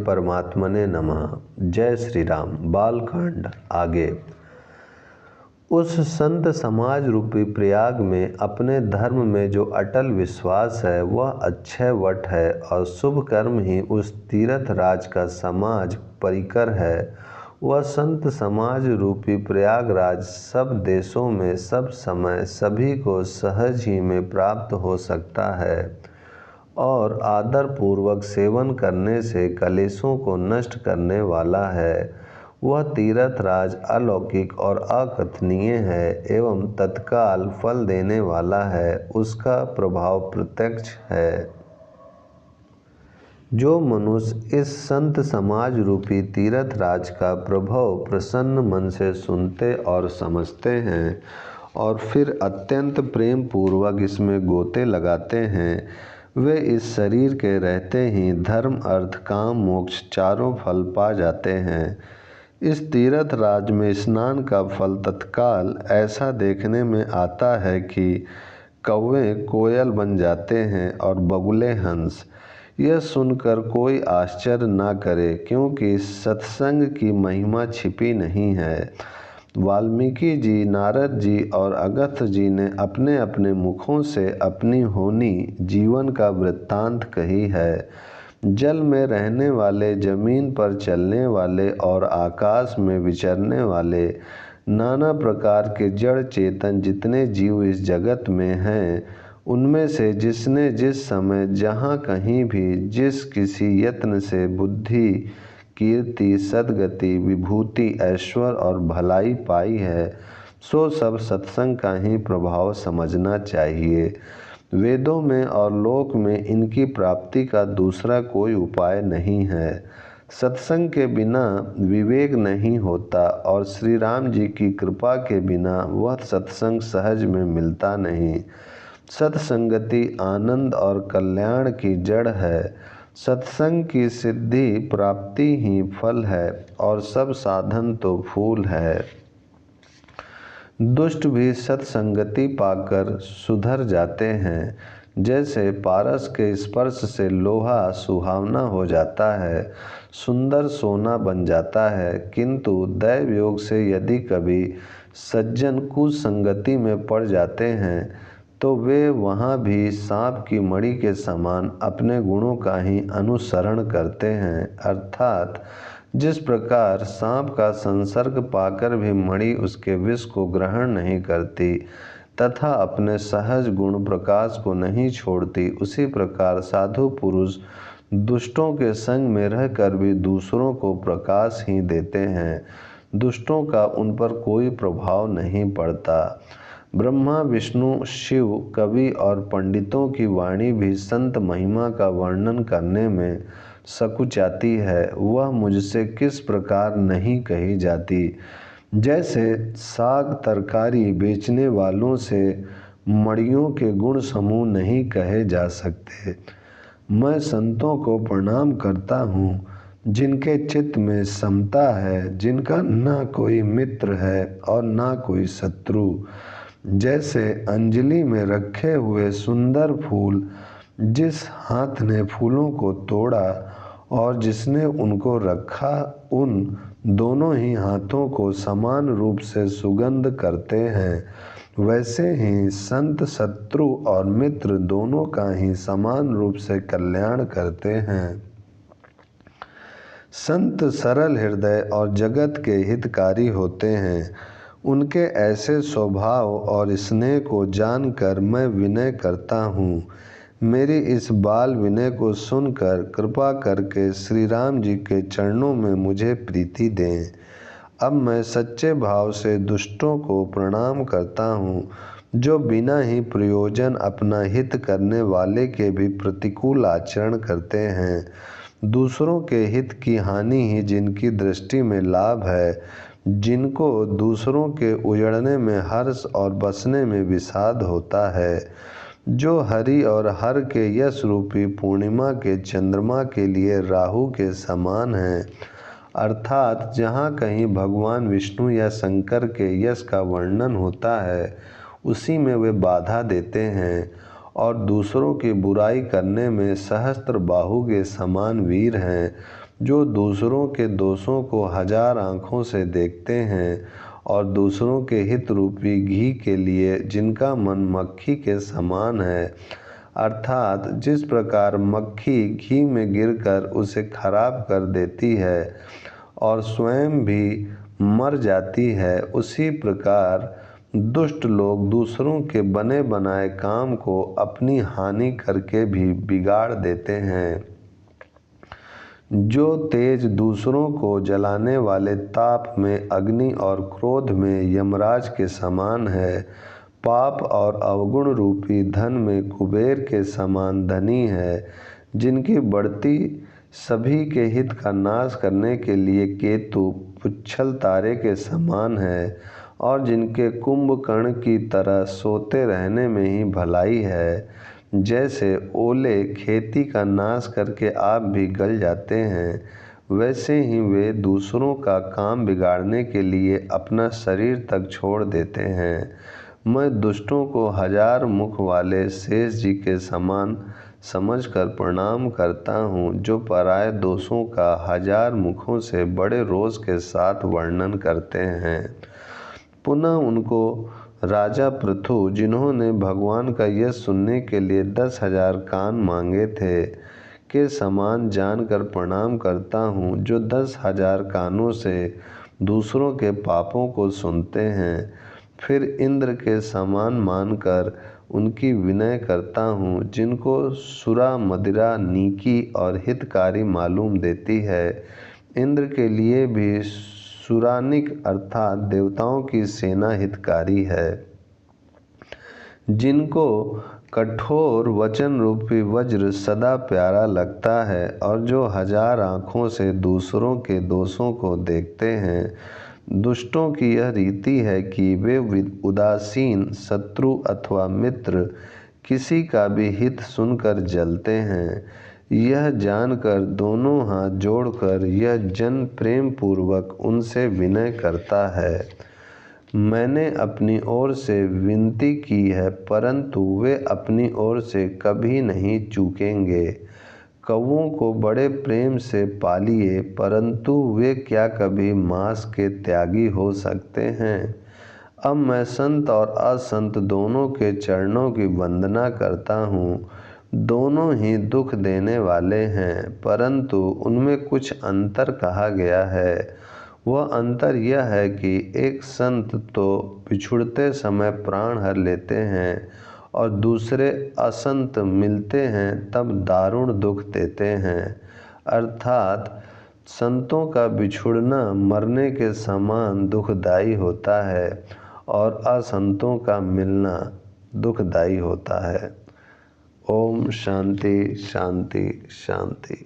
परमात्मने नमः। जय श्री राम। बालकांड आगे। उस संत समाज रूपी प्रयाग में अपने धर्म में जो अटल विश्वास है वह अक्षय वट है और शुभ कर्म ही उस तीर्थ राज का समाज परिकर है। वह संत समाज रूपी प्रयागराज सब देशों में सब समय सभी को सहज ही में प्राप्त हो सकता है और आदर पूर्वक सेवन करने से कलेशों को नष्ट करने वाला है। वह तीर्थ राज अलौकिक और अकथनीय है एवं तत्काल फल देने वाला है। उसका प्रभाव प्रत्यक्ष है। जो मनुष्य इस संत समाज रूपी तीर्थ राज का प्रभाव प्रसन्न मन से सुनते और समझते हैं और फिर अत्यंत प्रेम पूर्वक इसमें गोते लगाते हैं, वे इस शरीर के रहते ही धर्म अर्थ काम मोक्ष चारों फल पा जाते हैं। इस तीर्थ राज में स्नान का फल तत्काल ऐसा देखने में आता है कि कौवे कोयल बन जाते हैं और बगुले हंस। यह सुनकर कोई आश्चर्य न करे, क्योंकि सत्संग की महिमा छिपी नहीं है। वाल्मीकि जी, नारद जी और अगस्त्य जी ने अपने अपने मुखों से अपनी होनी जीवन का वृत्तांत कही है। जल में रहने वाले, जमीन पर चलने वाले और आकाश में विचरने वाले नाना प्रकार के जड़ चेतन जितने जीव इस जगत में हैं, उनमें से जिसने जिस समय जहाँ कहीं भी जिस किसी यत्न से बुद्धि, कीर्ति, सद्गति, विभूति, ऐश्वर्य और भलाई पाई है, सो सब सत्संग का ही प्रभाव समझना चाहिए। वेदों में और लोक में इनकी प्राप्ति का दूसरा कोई उपाय नहीं है। सत्संग के बिना विवेक नहीं होता और श्री राम जी की कृपा के बिना वह सत्संग सहज में मिलता नहीं। सत्संगति आनंद और कल्याण की जड़ है। सत्संग की सिद्धि प्राप्ति ही फल है और सब साधन तो फूल है। दुष्ट भी सत्संगति पाकर सुधर जाते हैं। जैसे पारस के स्पर्श से लोहा सुहावना हो जाता है, सुंदर सोना बन जाता है, किंतु दैव योग से यदि कभी सज्जन कुसंगति में पड़ जाते हैं तो वे वहाँ भी सांप की मणि के समान अपने गुणों का ही अनुसरण करते हैं। अर्थात जिस प्रकार सांप का संसर्ग पाकर भी मणि उसके विष को ग्रहण नहीं करती तथा अपने सहज गुण प्रकाश को नहीं छोड़ती, उसी प्रकार साधु पुरुष दुष्टों के संग में रहकर भी दूसरों को प्रकाश ही देते हैं। दुष्टों का उन पर कोई प्रभाव नहीं पड़ता। ब्रह्मा, विष्णु, शिव, कवि और पंडितों की वाणी भी संत महिमा का वर्णन करने में सकुचाती है। वह मुझसे किस प्रकार नहीं कही जाती। जैसे साग तरकारी बेचने वालों से मड़ियों के गुण समूह नहीं कहे जा सकते। मैं संतों को प्रणाम करता हूँ जिनके चित्त में समता है, जिनका ना कोई मित्र है और ना कोई शत्रु। जैसे अंजलि में रखे हुए सुंदर फूल, जिस हाथ ने फूलों को तोड़ा और जिसने उनको रखा, उन दोनों ही हाथों को समान रूप से सुगंध करते हैं, वैसे ही संत शत्रु और मित्र दोनों का ही समान रूप से कल्याण करते हैं। संत सरल हृदय और जगत के हितकारी होते हैं। उनके ऐसे स्वभाव और स्नेह को जानकर मैं विनय करता हूँ। मेरी इस बाल विनय को सुनकर कृपा करके श्री राम जी के चरणों में मुझे प्रीति दें। अब मैं सच्चे भाव से दुष्टों को प्रणाम करता हूँ, जो बिना ही प्रयोजन अपना हित करने वाले के भी प्रतिकूल आचरण करते हैं। दूसरों के हित की हानि ही जिनकी दृष्टि में लाभ है, जिनको दूसरों के उजड़ने में हर्ष और बसने में विषाद होता है, जो हरि और हर के यश रूपी पूर्णिमा के चंद्रमा के लिए राहु के समान हैं। अर्थात जहाँ कहीं भगवान विष्णु या शंकर के यश का वर्णन होता है, उसी में वे बाधा देते हैं और दूसरों की बुराई करने में सहस्त्र बाहु के समान वीर हैं। जो दूसरों के दोषों को हजार आँखों से देखते हैं और दूसरों के हित रूपी घी के लिए जिनका मन मक्खी के समान है, अर्थात जिस प्रकार मक्खी घी में गिरकर उसे खराब कर देती है और स्वयं भी मर जाती है, उसी प्रकार दुष्ट लोग दूसरों के बने बनाए काम को अपनी हानि करके भी बिगाड़ देते हैं। जो तेज दूसरों को जलाने वाले ताप में अग्नि और क्रोध में यमराज के समान है, पाप और अवगुण रूपी धन में कुबेर के समान धनी है, जिनकी बढ़ती सभी के हित का नाश करने के लिए केतु पुच्छल तारे के समान है और जिनके कुंभकर्ण की तरह सोते रहने में ही भलाई है। जैसे ओले खेती का नाश करके आप भी गल जाते हैं, वैसे ही वे दूसरों का काम बिगाड़ने के लिए अपना शरीर तक छोड़ देते हैं। मैं दुष्टों को हजार मुख वाले शेष जी के समान समझकर प्रणाम करता हूँ, जो पराये दोषों का हजार मुखों से बड़े रोष के साथ वर्णन करते हैं। पुनः उनको राजा पृथु, जिन्होंने भगवान का यश सुनने के लिए 10,000 कान मांगे थे, के समान जानकर प्रणाम करता हूँ, जो 10,000 कानों से दूसरों के पापों को सुनते हैं। फिर इंद्र के समान मानकर उनकी विनय करता हूँ, जिनको सुरा मदिरा नीकी और हितकारी मालूम देती है। इंद्र के लिए भी सुरानिक अर्थात देवताओं की सेना हितकारी है। जिनको कठोर वचन रूपी वज्र सदा प्यारा लगता है और जो हजार आँखों से दूसरों के दोषों को देखते हैं। दुष्टों की यह रीति है कि वे उदासीन शत्रु अथवा मित्र किसी का भी हित सुनकर जलते हैं। यह जानकर दोनों हाथ जोड़कर यह जन प्रेम पूर्वक उनसे विनय करता है। मैंने अपनी ओर से विनती की है, परंतु वे अपनी ओर से कभी नहीं चूकेंगे। कौवों को बड़े प्रेम से पालिए, परंतु वे क्या कभी मांस के त्यागी हो सकते हैं। अब मैं संत और असंत दोनों के चरणों की वंदना करता हूँ। दोनों ही दुख देने वाले हैं, परंतु उनमें कुछ अंतर कहा गया है। वह अंतर यह है कि एक संत तो बिछुड़ते समय प्राण हर लेते हैं और दूसरे असंत मिलते हैं तब दारुण दुख देते हैं। अर्थात संतों का बिछुड़ना मरने के समान दुखदाई होता है और असंतों का मिलना दुखदाई होता है। ओम शांति शांति शांति।